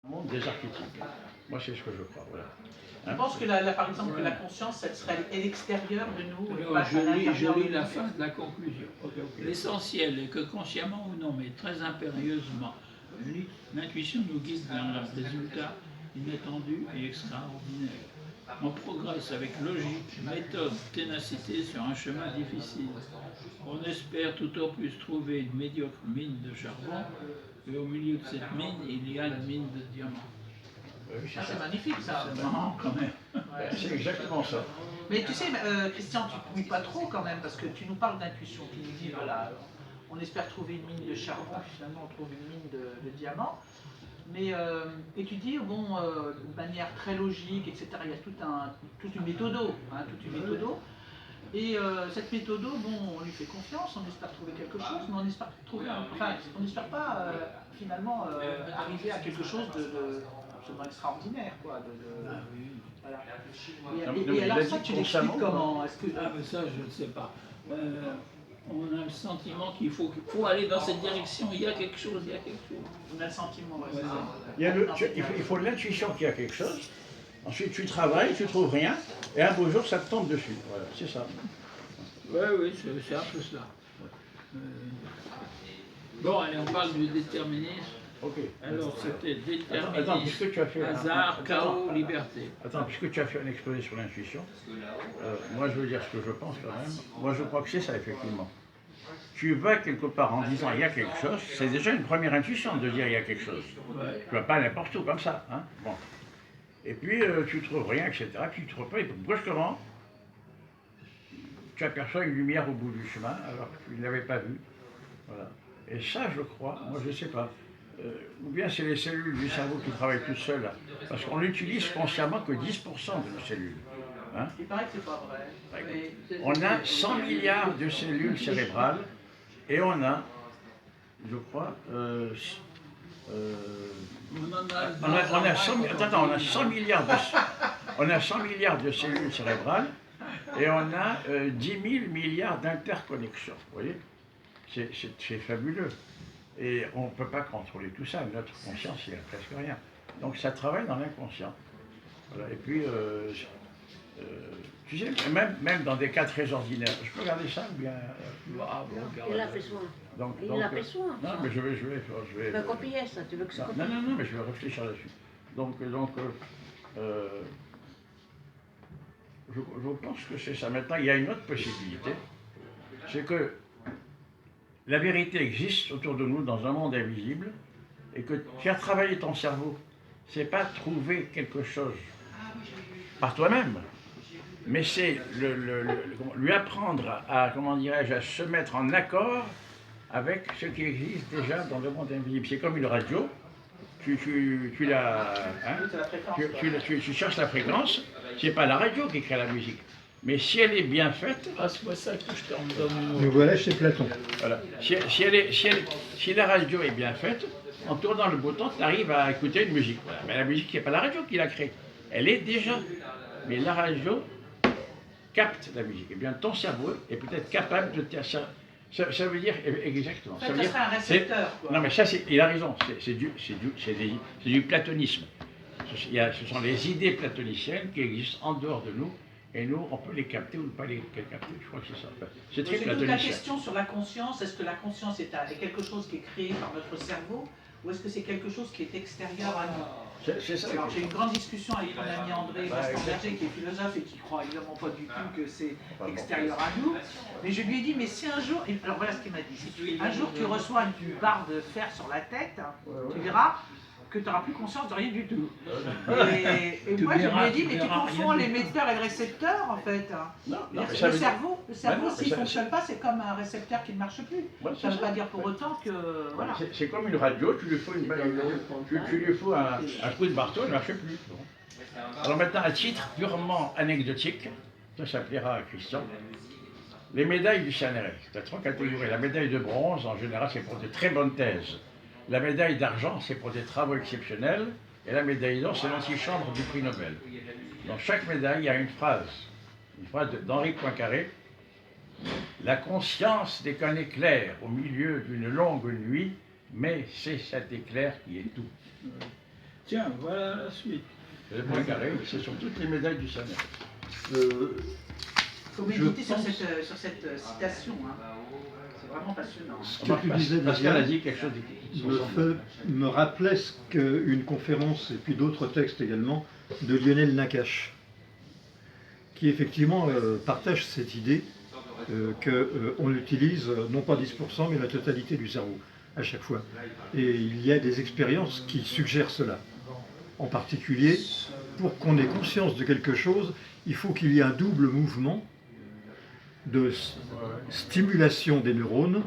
monde des archétypes. Moi, c'est ce que je crois. Voilà. Je pense que par exemple, que la conscience, elle serait à l'extérieur de nous. Et Alors, pas à l'intérieur je lis de la nous. fin de la conclusion. L'essentiel est que consciemment ou non, mais très impérieusement, l'intuition nous guide vers un résultat inattendu et extraordinaire. On progresse avec logique, méthode, ténacité sur un chemin difficile. On espère tout au plus trouver une médiocre mine de charbon, et au milieu de cette mine, il y a une mine de diamants. Oui, Ah, c'est magnifique ça. C'est marrant quand même. Ouais. C'est exactement ça. Mais tu sais, Christian, tu ne mouilles pas trop quand même, parce que tu nous parles d'intuition, tu nous dis, voilà, on espère trouver une mine de charbon, puis finalement on trouve une mine de diamants. Mais, et tu dis, bon, de manière très logique, etc., il y a toute une méthodo, hein, toute une méthodo. Et cette méthode, bon, on lui fait confiance, on espère trouver quelque chose, mais on espère trouver, enfin, on n'espère pas finalement arriver à quelque chose absolument extraordinaire, quoi. Voilà. Et alors ça, tu l'expliques comment? Ah, mais ça, je ne sais pas. On a le sentiment qu'il faut aller dans cette direction, il y a quelque chose, il y a quelque chose. On a le sentiment, ouais, c'est ça. Il faut l'intuition qu'il y a quelque chose. Ensuite, tu travailles, tu trouves rien, et un beau jour, ça te tombe dessus. Voilà, c'est ça. Oui, c'est un peu cela. Bon, allez, on parle du déterminisme. Ok. Alors, c'était Attends, puisque tu as fait hasard, chaos, liberté. Attends, puisque tu as fait un exposé sur l'intuition, moi je veux dire ce que je pense quand même. Moi je crois que c'est ça, effectivement. Tu vas quelque part en disant il y a quelque chose, c'est déjà une première intuition de dire il y a quelque chose. Ouais. Tu vas pas n'importe où comme ça. Hein, bon. Et puis tu trouves rien, etc. Puis tu trouves pas, et brusquement, tu aperçois une lumière au bout du chemin alors que tu ne l'avais pas vue. Voilà. Et ça, je crois, moi je ne sais pas. Ou bien c'est les cellules du cerveau qui travaillent toutes seules, là, parce qu'on n'utilise consciemment que 10% de nos cellules. Hein? Il paraît que c'est pas vrai. On a 100 milliards de cellules cérébrales et on a, je crois, on a 100 milliards de cellules cérébrales et on a 10 000 milliards d'interconnexions. Vous voyez, c'est fabuleux. Et on ne peut pas contrôler tout ça. Notre conscience, il n'y a presque rien. Donc ça travaille dans l'inconscient. Voilà. Et puis, tu sais, même dans des cas très ordinaires, je peux regarder ça ou bien Il a besoin. Il a besoin. Non, mais je vais. Tu vas copier ça, tu veux que ça copie? Non, mais je vais réfléchir là-dessus. Donc je pense que c'est ça. Maintenant, il y a une autre possibilité, c'est que la vérité existe autour de nous dans un monde invisible et que faire travailler ton cerveau, c'est pas trouver quelque chose par toi-même, mais c'est lui apprendre à, comment dirais-je, à se mettre en accord avec ce qui existe déjà dans le monde invisible. C'est comme une radio, tu cherches la fréquence, c'est pas la radio qui crée la musique. Mais si elle est bien faite, c'est pas ça que je t'en donne. Nous voilà chez Platon. Voilà. Si la radio est bien faite, en tournant le bouton, tu arrives à écouter une musique. Voilà. Mais la musique, c'est pas la radio qui l'a créée. Elle est déjà. Mais la radio capte la musique. Et bien, ton cerveau est peut-être capable de... Ça veut dire exactement. En fait, ça serait un récepteur. Quoi. Non, mais ça, il a raison. C'est du platonisme. Ce sont les idées platoniciennes qui existent en dehors de nous. Et nous, on peut les capter ou ne pas les capter. Je crois que c'est ça. C'est très platonicien. La question sur la conscience, est-ce que la conscience est quelque chose qui est créé par notre cerveau ou est-ce que c'est quelque chose qui est extérieur à nous? C'est ça. Alors j'ai eu une grande discussion avec mon ami André Bastenberger qui est philosophe et qui croit évidemment pas du tout que c'est extérieur à nous. Mais je lui ai dit, mais si un jour, alors voilà ce qu'il m'a dit, si un jour tu reçois une barre de fer sur la tête, tu verras que tu n'auras plus conscience de rien du tout. Et moi, je lui ai dit, mais tu confonds l'émetteur et le récepteur, en fait. Le cerveau, s'il ne fonctionne pas, c'est comme un récepteur qui ne marche plus. Ça ne veut pas dire pour autant que... Voilà. C'est comme une radio, tu lui faut un coup de marteau, elle ne marche plus. Alors maintenant, à titre purement anecdotique, ça plaira à Christian, les médailles du CNRS, il y a 3 catégories. La médaille de bronze, en général, c'est pour de très bonnes thèses. La médaille d'argent, c'est pour des travaux exceptionnels, et la médaille d'or, c'est l'antichambre du prix Nobel. Dans chaque médaille, il y a une phrase d'Henri Poincaré. La conscience n'est qu'un éclair au milieu d'une longue nuit, mais c'est cet éclair qui est tout. Tiens, voilà la suite. Le point carré, c'est sur toutes les médailles du CNRS. Il faut méditer sur cette citation. Hein. C'est vraiment passionnant. Ce que tu disais, Pascal a dit quelque chose me rappelait une conférence, et puis d'autres textes également, de Lionel Nakache, qui effectivement partage cette idée qu'on utilise non pas 10%, mais la totalité du cerveau, à chaque fois. Et il y a des expériences qui suggèrent cela. En particulier, pour qu'on ait conscience de quelque chose, il faut qu'il y ait un double mouvement de stimulation des neurones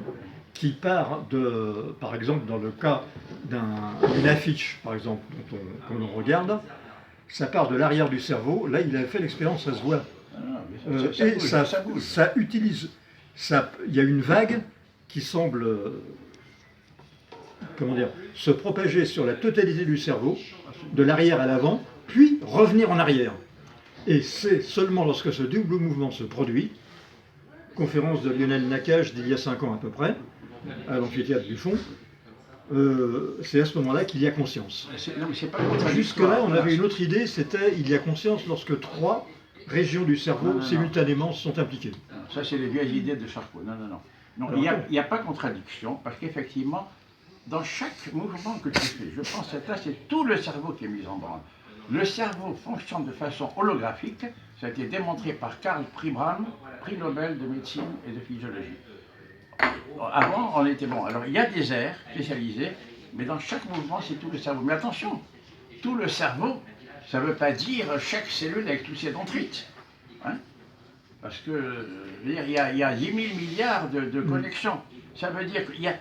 qui part de, par exemple, dans le cas d'une affiche, par exemple, que l'on regarde, ça part de l'arrière du cerveau. Là, il a fait l'expérience, ça se voit. Et ça utilise, il y a une vague qui semble, comment dire, se propager sur la totalité du cerveau, de l'arrière à l'avant, puis revenir en arrière. Et c'est seulement lorsque ce double mouvement se produit, conférence de Lionel Nakache d'il y a 5 ans à peu près, à l'amphithéâtre du Fond, c'est à ce moment-là qu'il y a conscience. Jusque-là, on avait une autre idée, c'était il y a conscience lorsque 3 régions du cerveau simultanément sont impliquées. Ça, c'est les vieilles idées de Charcot. Non, il n'y a pas contradiction, parce qu'effectivement, dans chaque mouvement que tu fais, je pense que là, c'est tout le cerveau qui est mis en branle. Le cerveau fonctionne de façon holographique, ça a été démontré par Karl Pribram, prix Nobel de médecine et de physiologie. Avant, on était bon. Alors, il y a des aires spécialisées, mais dans chaque mouvement, c'est tout le cerveau. Mais attention, tout le cerveau, ça ne veut pas dire chaque cellule avec tous ses dendrites. Hein? Parce que, il y a 10 000 milliards de connexions. Ça veut dire qu'il y a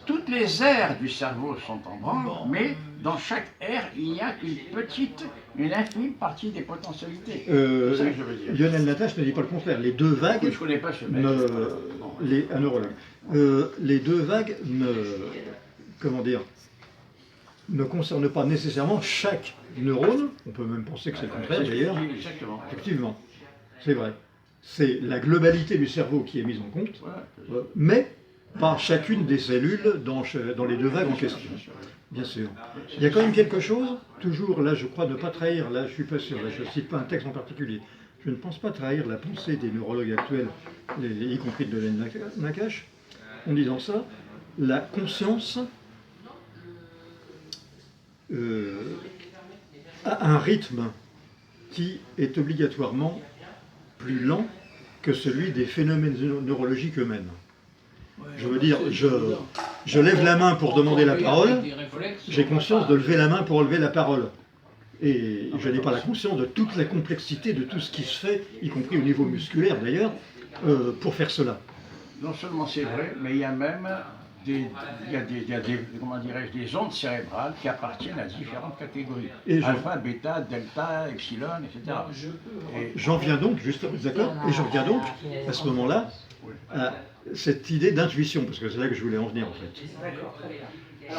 toutes les aires du cerveau sont en branle, mais dans chaque aire, il n'y a une infime partie des potentialités. C'est ça que je veux dire. Lionel Nakache ne dit pas le contraire. Les deux vagues, Je ne connais pas ce mec. un neurologue. Les deux vagues ne concernent pas nécessairement chaque neurone. On peut même penser que c'est le contraire d'ailleurs. Exactement. Effectivement, c'est vrai. C'est la globalité du cerveau qui est mise en compte, mais pas chacune des cellules dans les deux vagues en question. Bien sûr. Il y a quand même quelque chose, toujours là je crois ne pas trahir, là je suis pas sûr, là je ne cite pas un texte en particulier, je ne pense pas trahir la pensée des neurologues actuels, y compris de Lionel Nakache, en disant ça, la conscience a un rythme qui est obligatoirement plus lent que celui des phénomènes neurologiques eux-mêmes. Je veux dire, je lève la main pour demander la parole, j'ai conscience de lever la main pour lever la parole. Et je n'ai pas la conscience de toute la complexité de tout ce qui se fait, y compris au niveau musculaire d'ailleurs, pour faire cela. Non seulement c'est vrai, mais il y a même comment dirais-je, des ondes cérébrales qui appartiennent à différentes catégories. Alpha, bêta, delta, epsilon, etc. J'en viens donc, d'accord, et j'en viens donc à ce moment-là à cette idée d'intuition, parce que c'est là que je voulais en venir en fait.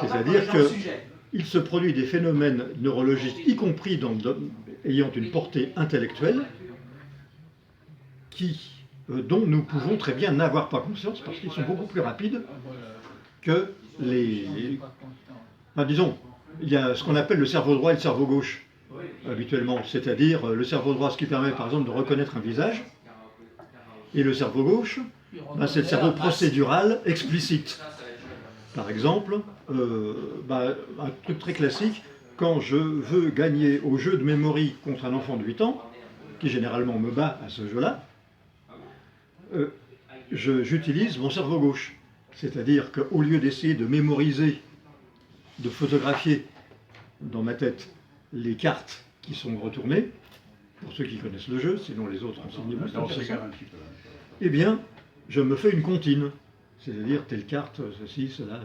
C'est-à-dire qu'il se produit des phénomènes neurologiques, y compris ayant une portée intellectuelle, dont nous pouvons très bien n'avoir pas conscience, parce qu'ils sont beaucoup plus rapides que disons, il y a ce qu'on appelle le cerveau droit et le cerveau gauche, habituellement, c'est-à-dire le cerveau droit, ce qui permet par exemple de reconnaître un visage, et le cerveau gauche, c'est le cerveau procédural explicite. Par exemple, un truc très classique, quand je veux gagner au jeu de memory contre un enfant de 8 ans, qui généralement me bat à ce jeu-là, j'utilise mon cerveau gauche. C'est-à-dire qu'au lieu d'essayer de mémoriser, de photographier dans ma tête les cartes qui sont retournées, pour ceux qui connaissent le jeu, sinon les autres eh bien, je me fais une comptine. C'est-à-dire telle carte, ceci, cela,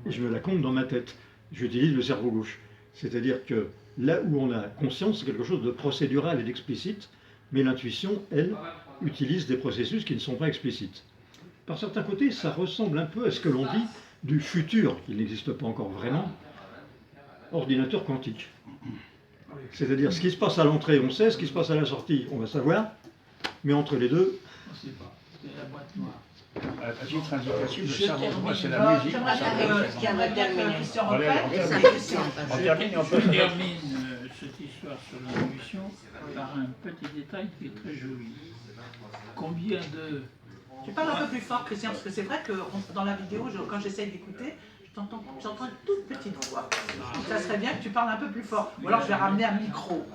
et je me la compte dans ma tête. J'utilise le cerveau gauche. C'est-à-dire que là où on a conscience, c'est quelque chose de procédural et d'explicite, mais l'intuition, elle, utilise des processus qui ne sont pas explicites. Par certains côtés, ça ressemble un peu à ce que l'on dit du futur, qui n'existe pas encore vraiment, ordinateur quantique. C'est-à-dire, ce qui se passe à l'entrée, on sait, ce qui se passe à la sortie, on va savoir, mais entre les deux... On ne sait pas. C'est la boîte noire. à titre indicatif, le Je cerveau droit, c'est la termine. musique. J'aimerais ça, bien ça, que- ça. j'aimerais bien que Christian Allez, reprenne. allez, Et on sa termine. question, On termine et on Je peut termine cette histoire sur l'intuition par un petit détail qui est très joli. Combien de... Tu parles un peu plus fort, Christian, parce que c'est vrai que dans la vidéo, quand j'essaye d'écouter, j'entends une toute petite voix. Ça serait bien que tu parles un peu plus fort. Ou alors je vais ramener un micro.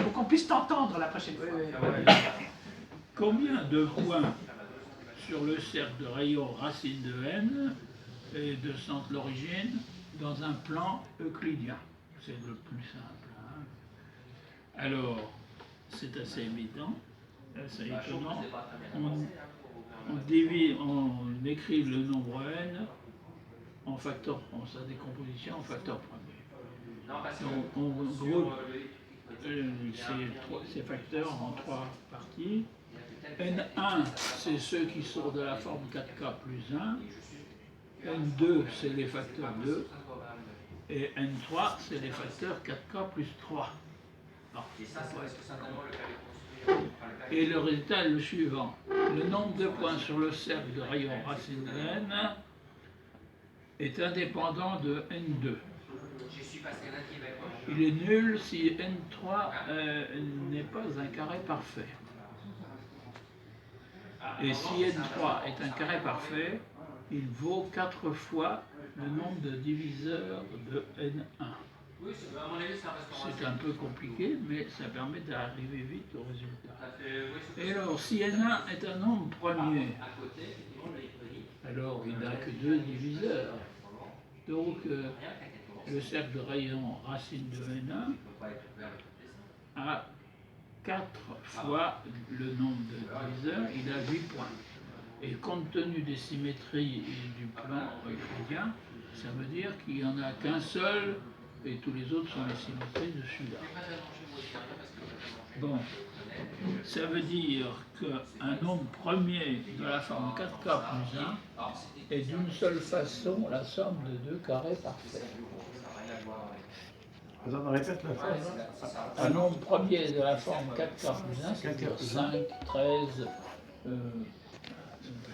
Pour qu'on puisse t'entendre la prochaine fois. Combien de points sur le cercle de rayon racine de n et de centre l'origine dans un plan euclidien? C'est le plus simple. Hein. Alors, c'est assez évident, assez étonnant. On écrit le nombre n en facteur, en sa décomposition en facteur premier. On groupe ces facteurs en trois parties. N1, c'est ceux qui sont de la forme 4K plus 1. N2, c'est les facteurs 2. Et N3, c'est les facteurs 4K plus 3. Et le résultat est le suivant. Le nombre de points sur le cercle de rayon racine de n est indépendant de N2. Il est nul si N3 n'est pas un carré parfait. Et si N3 est un carré parfait, il vaut 4 fois le nombre de diviseurs de N1. C'est un peu compliqué, mais ça permet d'arriver vite au résultat. Et alors, si N1 est un nombre premier, alors il n'a que 2 diviseurs. Donc, le cercle de rayon racine de N1 a 4 fois le nombre de diviseurs, il a 8 points. Et compte tenu des symétries et du plan euclidien, ça veut dire qu'il n'y en a qu'un seul et tous les autres sont les symétries de celui-là. Bon, ça veut dire qu'un nombre premier de la forme 4K plus 1 est d'une seule façon la somme de 2 carrés parfaits. Vous en répète la phrase. Un nombre premier de la forme 4K plus 1, c'est-à-dire 5, 13,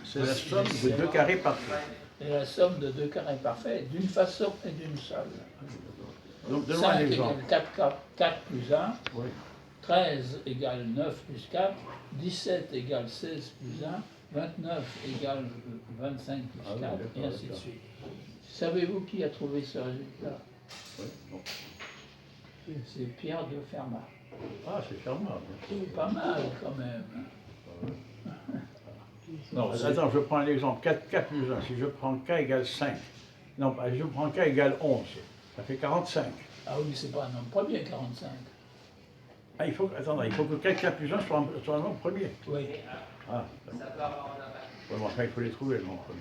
C'est la somme de 2 carrés parfaits. et la somme de 2 carrés parfaits d'une façon et d'une seule. Donc, donne-moi un 5 exemple. égale 4 plus 1, Oui. 13 égale 9 plus 4, 17 égale 16 plus 1, 29 égale 25 plus 4, d'accord, et ainsi de d'accord. suite. Savez-vous qui a trouvé ce résultat? Oui. Bon. C'est Pierre de Fermat. Ah, c'est charmant. C'est pas mal quand même. Non, attends, je prends un exemple. 4K plus 1. Si je prends K égale 5. Non, je prends K égale 11. Ça fait 45. Ah oui, c'est pas un nombre premier, 45. Ah, il faut que 4K plus 1 soit un nombre premier. Oui. Ah, d'accord. Ouais, bon, enfin, il faut les trouver, le nombre premier.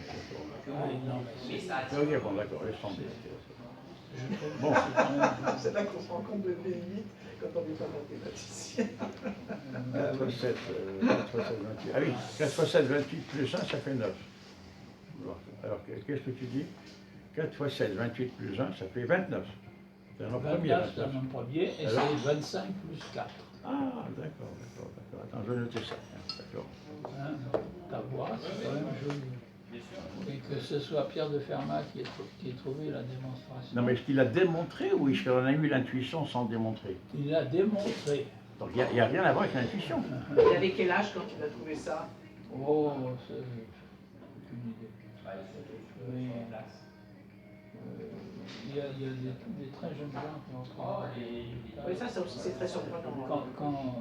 Oui, non, mais c'est- Ok, bon, d'accord, laisse tomber. Bon, C'est là qu'on se rend compte de limite quand on n'est pas mathématicien. 4 fois 7, 28. Ah oui, 4 fois 7, 28 plus 1, ça fait 9. Bon, alors, qu'est-ce que tu dis? 4 fois 7, 28 plus 1, ça fait 29. C'est un nombre premier. 29, c'est un nombre premier, et Alors c'est 25 plus 4. Ah, d'accord. Attends, je vais noter ça. D'accord. Hein, ta voix, c'est quand même joli. Et que ce soit Pierre de Fermat qui ait trouvé la démonstration. Non, mais est-ce qu'il a démontré ou est-ce qu'il en a eu l'intuition sans démontrer? Il a démontré. Donc il n'y a rien à voir avec l'intuition. Il avait quel âge quand il a trouvé ça? Oh, c'est aucune idée. Mais il y a des très jeunes gens qui ont trouvé. Oui, ça aussi c'est très surprenant. Quand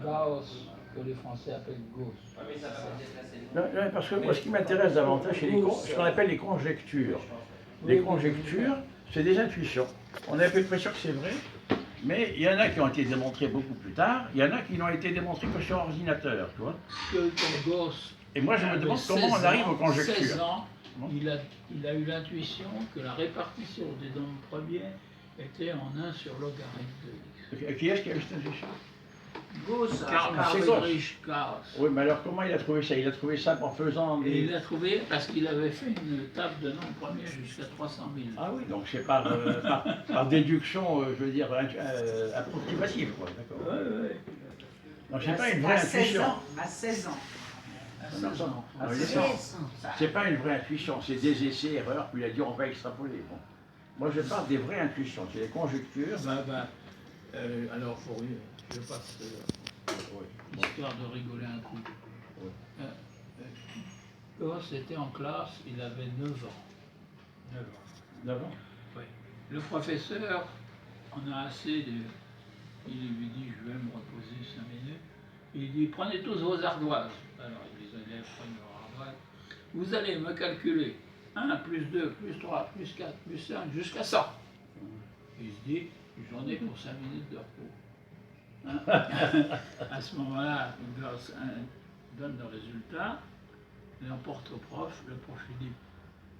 Gauss, que les Français appellent Gauss. Non, parce que moi, ce qui m'intéresse davantage, c'est ce qu'on appelle les conjectures. Les conjectures, c'est des intuitions. On a à peu près sûr que c'est vrai, mais il y en a qui ont été démontrées beaucoup plus tard, il y en a qui n'ont été démontrées que sur ordinateur, tu vois. Que Gauss. Et moi, je me demande avait comment on 16 arrive ans, aux conjectures. 16 ans, il a eu l'intuition que la répartition des nombres premiers était en 1 sur logarithme de x. Qui est-ce qui a eu cette intuition? Gauss, Karl c'est Friedrich Gauss. Oui, mais alors comment il a trouvé ça? Il a trouvé ça en faisant Et des... il l'a trouvé parce qu'il avait fait une table de nombres premiers jusqu'à 300 000. Ah oui, donc c'est par déduction, je veux dire, approximative, quoi, d'accord. Ouais. Donc c'est pas une vraie à 16 intuition. ans, à 16 ans. 16 ans. Ah, C'est oui, ça. c'est pas une vraie intuition, c'est des essais, erreurs, puis il a dit on va extrapoler. Bon. Moi je parle des vraies intuitions, c'est des conjectures. Alors, je passe histoire de rigoler un coup. Oui. Gosse était en classe, il avait 9 ans. 9 ans. D'avant. Oui. Le professeur en a assez de... Il lui dit, je vais me reposer 5 minutes. Il dit, prenez tous vos ardoises. Alors les élèves prennent leurs ardoises. Vous allez me calculer 1 plus 2 plus 3 plus 4 plus 5 jusqu'à 100. Il se dit, j'en ai pour 5 minutes de repos. Hein? À ce moment-là, le gosse donne le résultat, il emporte au prof, le prof lui dit,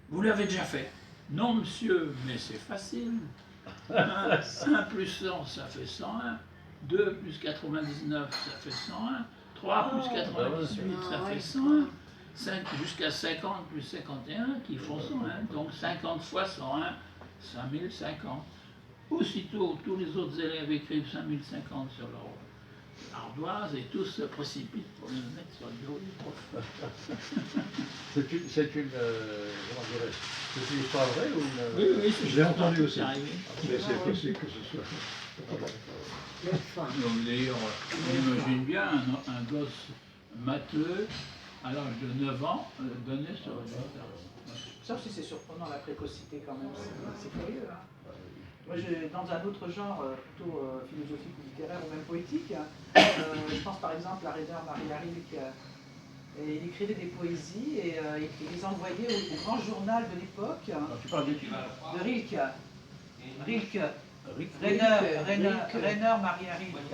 vous l'avez déjà fait? Non monsieur, mais c'est facile. 1 plus 100, ça fait 101. 2 plus 99, ça fait 101. 3 plus 98, ça fait 101. 5 jusqu'à 50 plus 51 qui font 101. Donc 50 fois 101, 5050. Aussitôt, tous les autres élèves écrivent 5050 sur leur ardoise et tous se précipitent pour le mettre sur le dos du prof. C'est une histoire vraie ou une... Oui, Je l'ai entendu aussi. C'est arrivé. Mais c'est possible que ce soit. Donc, d'ailleurs, on imagine bien un gosse matheux à l'âge de 9 ans donner ce résultat. Ça aussi c'est surprenant, la précocité quand même, c'est curieux. Hein. Moi, dans un autre genre, plutôt philosophique ou littéraire ou même poétique, je pense par exemple à Rainer Maria Rilke. Et il écrivait des poésies et il les envoyait au grand journal de l'époque. Tu parles de qui? De Rilke. Rainer Maria Rilke.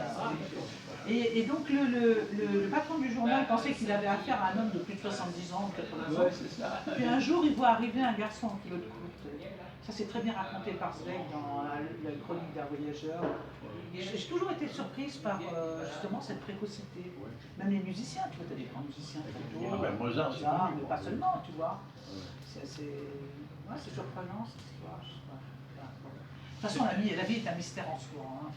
Et donc le patron du journal pensait qu'il avait affaire à un homme de plus de 70 ans, 80 ans. Ouais, c'est ça. Puis un jour, il voit arriver un garçon en culotte courte. Ça, c'est très bien raconté par Zweig dans la chronique d'un voyageur. Et j'ai toujours été surprise par justement cette précocité. Même les musiciens, tu vois, tu as des grands musiciens très tôt. Ah ben, Mozart, c'est mais pas seulement, tu vois. C'est surprenant cette histoire. Je sais pas. De toute façon, la vie est un mystère en soi. Hein.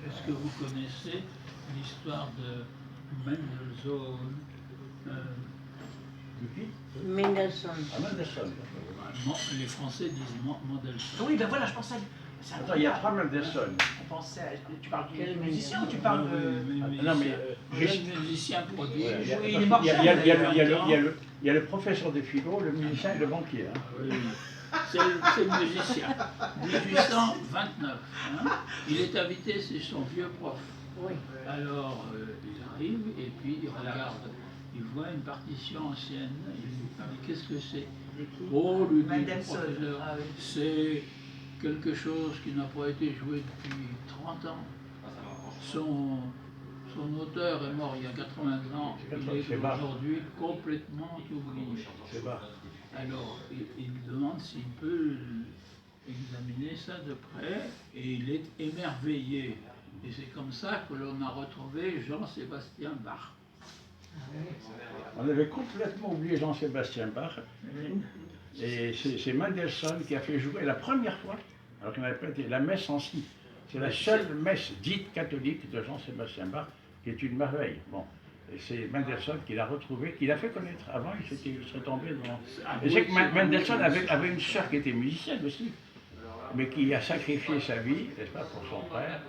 Est-ce que vous connaissez l'histoire de Mendelssohn De qui? Mendelssohn. Ah, Mendelssohn. Les Français disent Mendelssohn. Oui, ben voilà, je pensais. Attends, il y a 3 Mendelssohn. On pensait tu parles du musicien ou tu parles de. Non, mais jeune musicien prodige. Oui, il est mort jeune. Il y a le professeur de philo, le musicien et le banquier. Hein. Oui. C'est le musicien. 1829. Hein. Il est invité, c'est son vieux prof. Oui. Alors, il arrive et puis il regarde. Il voit une partition ancienne. Il dit, qu'est-ce que c'est? Oh, lui dit le professeur, c'est quelque chose qui n'a pas été joué depuis 30 ans. Son auteur est mort il y a 80 ans. Il est aujourd'hui complètement oublié. C'est bas. Alors, il demande s'il peut examiner ça de près et il est émerveillé. Et c'est comme ça que l'on a retrouvé Jean-Sébastien Bach. On avait complètement oublié Jean-Sébastien Bach. Et c'est Mendelssohn qui a fait jouer la première fois, alors qu'il n'avait pas été, la messe en si. C'est la seule messe dite catholique de Jean-Sébastien Bach, qui est une merveille. Bon. Et c'est Mendelssohn qui l'a retrouvé, qui l'a fait connaître. Avant, il serait tombé dans... Je sais que Mendelssohn avait une sœur qui était musicienne aussi, mais qui a sacrifié sa vie, n'est-ce pas, pour son frère.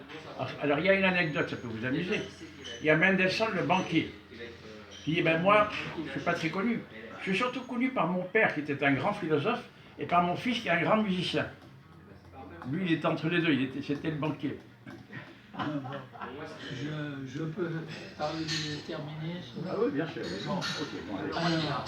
Alors, il y a une anecdote, ça peut vous amuser. Il y a Mendelssohn, le banquier, qui dit, ben moi, je ne suis pas très connu. Je suis surtout connu par mon père, qui était un grand philosophe, et par mon fils, qui est un grand musicien. Lui, il était entre les deux, c'était le banquier. Je peux parler de terminer. Ah oui, bien sûr. Bon. Okay, bon, Alors,